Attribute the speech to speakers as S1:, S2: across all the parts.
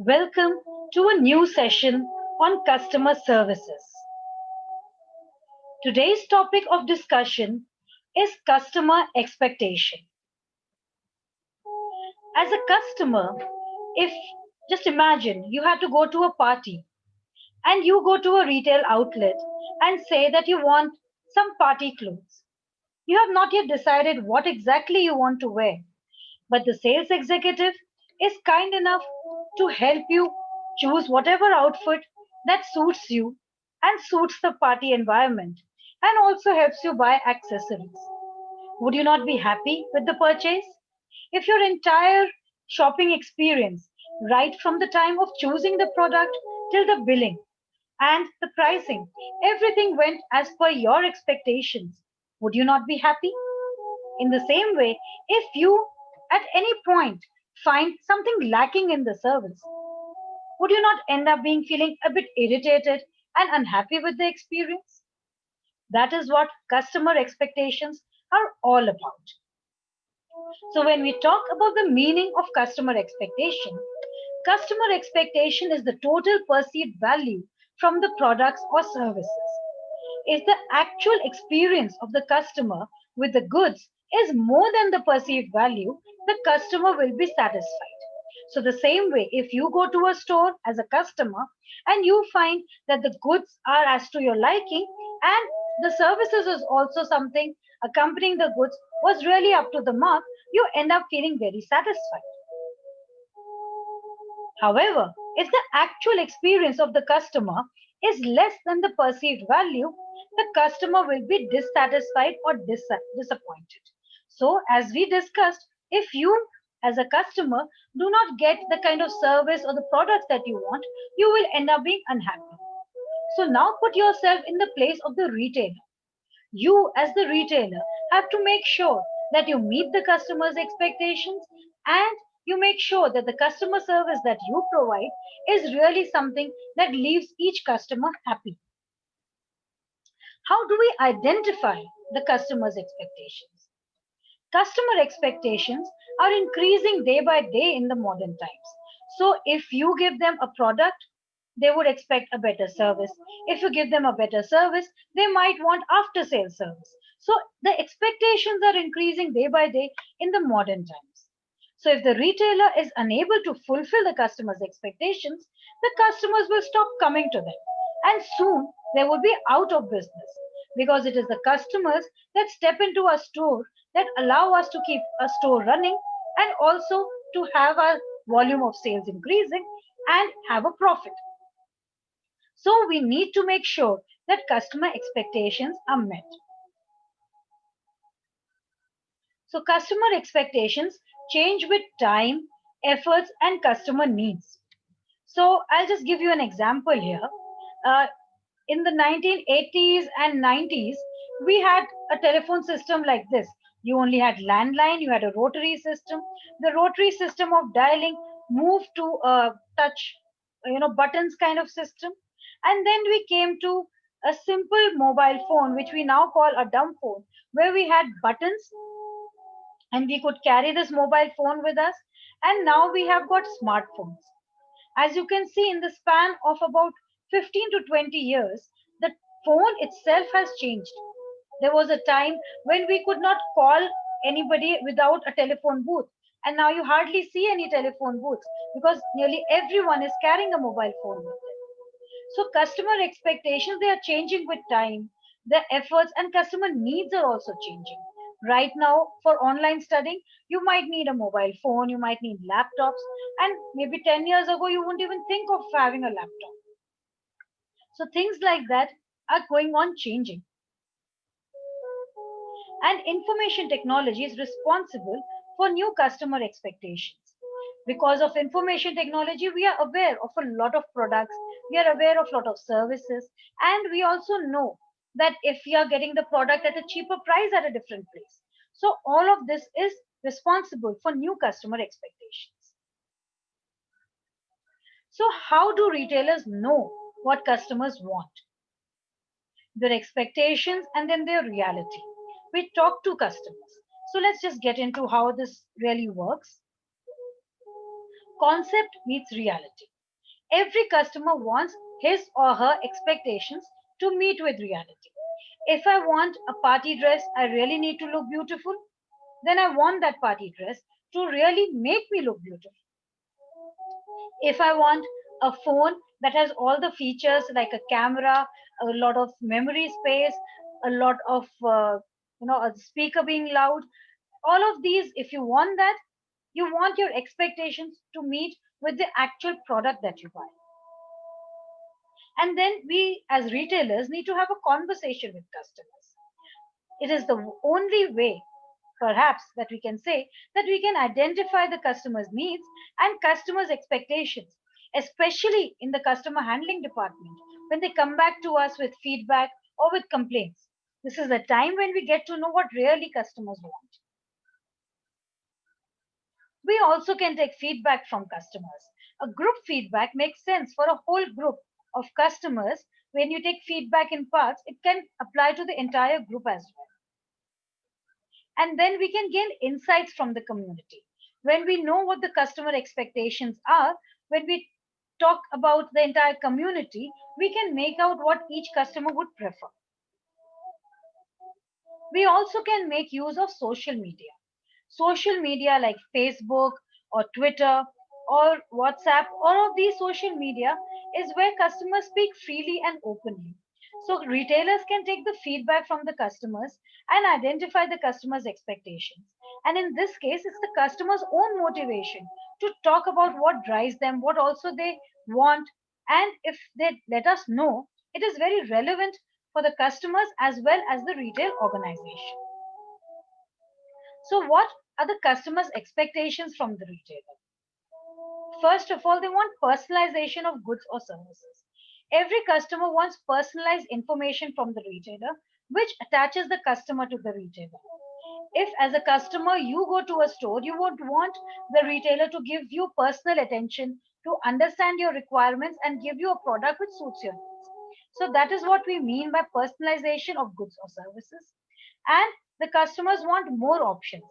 S1: Welcome to a new session on customer services. Today's topic of discussion is customer expectation. As a customer, if just imagine you had to go to a party and you go to a retail outlet and say that you want some party clothes. You have not yet decided what exactly you want to wear, but the sales executive is kind enough to help you choose whatever outfit that suits you and suits the party environment and also helps you buy accessories. Would you not be happy with the purchase? If your entire shopping experience, right from the time of choosing the product till the billing and the pricing, everything went as per your expectations, would you not be happy? In the same way, if you at any point find something lacking in the service, would you not end up being feeling a bit irritated and unhappy with the experience? That is what customer expectations are all about. So when we talk about the meaning of customer expectation is the total perceived value from the products or services. If the actual experience of the customer with the goods is more than the perceived value, the customer will be satisfied. So, the same way, if you go to a store as a customer and you find that the goods are as to your liking and the services is also something accompanying the goods was really up to the mark, you end up feeling very satisfied. However, if the actual experience of the customer is less than the perceived value, the customer will be dissatisfied or disappointed. So, as we discussed, if you as a customer do not get the kind of service or the products that you want, you will end up being unhappy. So, now put yourself in the place of the retailer. You, as the retailer, have to make sure that you meet the customer's expectations and you make sure that the customer service that you provide is really something that leaves each customer happy. How do we identify the customer's expectations? Customer expectations are increasing day by day in the modern times. So, if you give them a product, they would expect a better service. If you give them a better service, they might want after sales service. So, the expectations are increasing day by day in the modern times. So, if the retailer is unable to fulfill the customer's expectations, the customers will stop coming to them. And soon they will be out of business because it is the customers that step into a store that allow us to keep a store running and also to have our volume of sales increasing and have a profit. So we need to make sure that customer expectations are met. So customer expectations change with time, efforts, and customer needs. So I'll just give you an example here. Uh, in the 1980s and 90s, we had a telephone system like this. You only had landline, you had a rotary system. The rotary system of dialing moved to a touch, buttons kind of system. And then we came to a simple mobile phone, which we now call a dumb phone, where we had buttons and we could carry this mobile phone with us. And now we have got smartphones. As you can see, in the span of about 15 to 20 years, the phone itself has changed. There was a time when we could not call anybody without a telephone booth. And now you hardly see any telephone booths because nearly everyone is carrying a mobile phone with them. So customer expectations, they are changing with time. The efforts and customer needs are also changing. Right now, for online studying, you might need a mobile phone, you might need laptops, and maybe 10 years ago, you wouldn't even think of having a laptop. So things like that are going on changing. And information technology is responsible for new customer expectations. Because of information technology, we are aware of a lot of products, we are aware of a lot of services, and we also know that if we are getting the product at a cheaper price at a different place. So all of this is responsible for new customer expectations. So how do retailers know what customers want? Their expectations and then their reality. We talk to customers. So let's just get into how this really works. Concept meets reality. Every customer wants his or her expectations to meet with reality. If I want a party dress, I really need to look beautiful. Then I want that party dress to really make me look beautiful. If I want a phone that has all the features like a camera, a lot of memory space, a lot of a speaker being loud, all of these, if you want that, you want your expectations to meet with the actual product that you buy. And then we as retailers need to have a conversation with customers. It is the only way, perhaps, that we can say that we can identify the customer's needs and customers' expectations, especially in the customer handling department when they come back to us with feedback or with complaints. This is the time when we get to know what really customers want. We also can take feedback from customers. A group feedback makes sense for a whole group of customers. When you take feedback in parts, it can apply to the entire group as well. And then we can gain insights from the community. When we know what the customer expectations are, when we talk about the entire community, we can make out what each customer would prefer. We also can make use of social media. Social media like Facebook or Twitter or WhatsApp, all of these social media is where customers speak freely and openly. So retailers can take the feedback from the customers and identify the customer's expectations. And in this case, it's the customer's own motivation to talk about what drives them, what also they want. And if they let us know, it is very relevant for the customers as well as the retail organization. So, what are the customers' expectations from the retailer? First of all, they want personalization of goods or services. Every customer wants personalized information from the retailer, which attaches the customer to the retailer. If, as a customer, you go to a store, you would want the retailer to give you personal attention to understand your requirements and give you a product which suits your needs. So, that is what we mean by personalization of goods or services. And the customers want more options.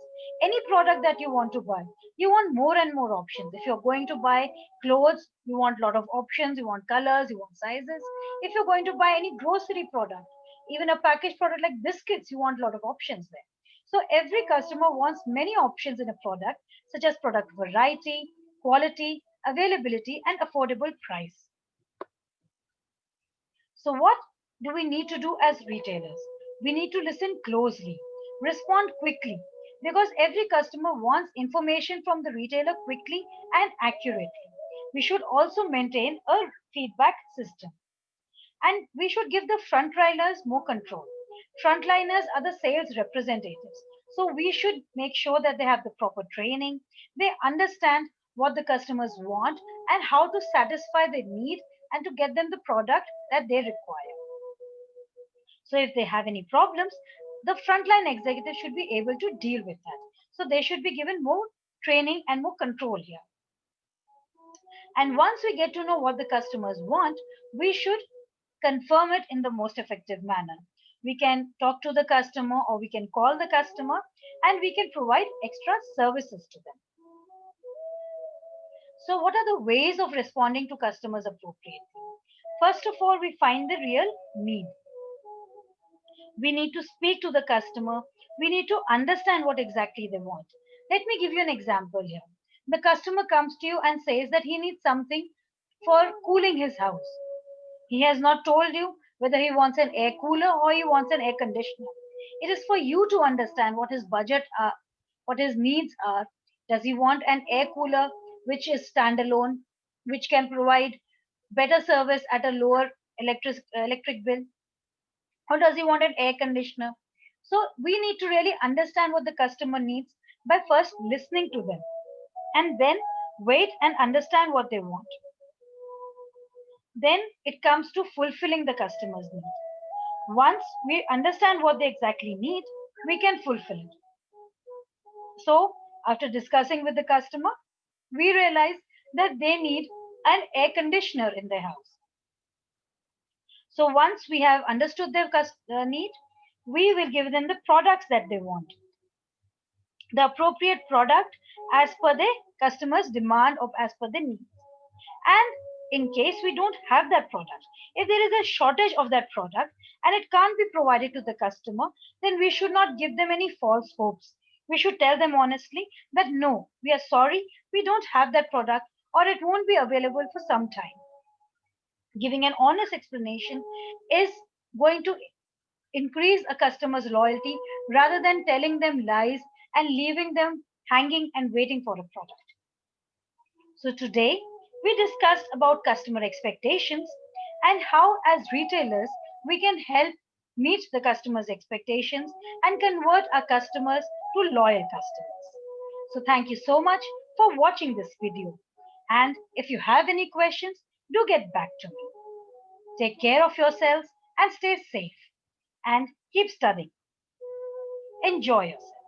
S1: Any product that you want to buy, you want more and more options. If you're going to buy clothes, you want a lot of options, you want colors, you want sizes. If you're going to buy any grocery product, even a packaged product like biscuits, you want a lot of options there. So every customer wants many options in a product, such as product variety, quality, availability, and affordable price. So, what do we need to do as retailers? We need to listen closely, respond quickly, because every customer wants information from the retailer quickly and accurately. We should also maintain a feedback system. And we should give the frontliners more control. Frontliners are the sales representatives. So we should make sure that they have the proper training, they understand what the customers want and how to satisfy their need and to get them the product that they require. So if they have any problems, the frontline executive should be able to deal with that. So they should be given more training and more control here. And once we get to know what the customers want, we should confirm it in the most effective manner. We can talk to the customer or we can call the customer and we can provide extra services to them. So, what are the ways of responding to customers appropriately? First of all, we find the real need. We need to speak to the customer. We need to understand what exactly they want. Let me give you an example here. The customer comes to you and says that he needs something for cooling his house. He has not told you whether he wants an air cooler or he wants an air conditioner. It is for you to understand what his budget are, what his needs are. Does he want an air cooler which is standalone, which can provide better service at a lower electric bill? Or does he want an air conditioner? So we need to really understand what the customer needs by first listening to them and then wait and understand what they want. Then it comes to fulfilling the customer's need. Once we understand what they exactly need, we can fulfill it. So, after discussing with the customer, we realize that they need an air conditioner in their house. So, once we have understood their need, we will give them the products that they want. the appropriate product as per the customer's demand or as per the needs. And in case we don't have that product, if there is a shortage of that product and it can't be provided to the customer, then we should not give them any false hopes. We should tell them honestly that no, we are sorry, we don't have that product, or it won't be available for some time. Giving an honest explanation is going to increase a customer's loyalty rather than telling them lies and leaving them hanging and waiting for a product. So today we discussed about customer expectations and how as retailers we can help meet the customers' expectations and convert our customers to loyal customers. So thank you so much for watching this video. And if you have any questions, do get back to me. Take care of yourselves and stay safe and keep studying. Enjoy yourself.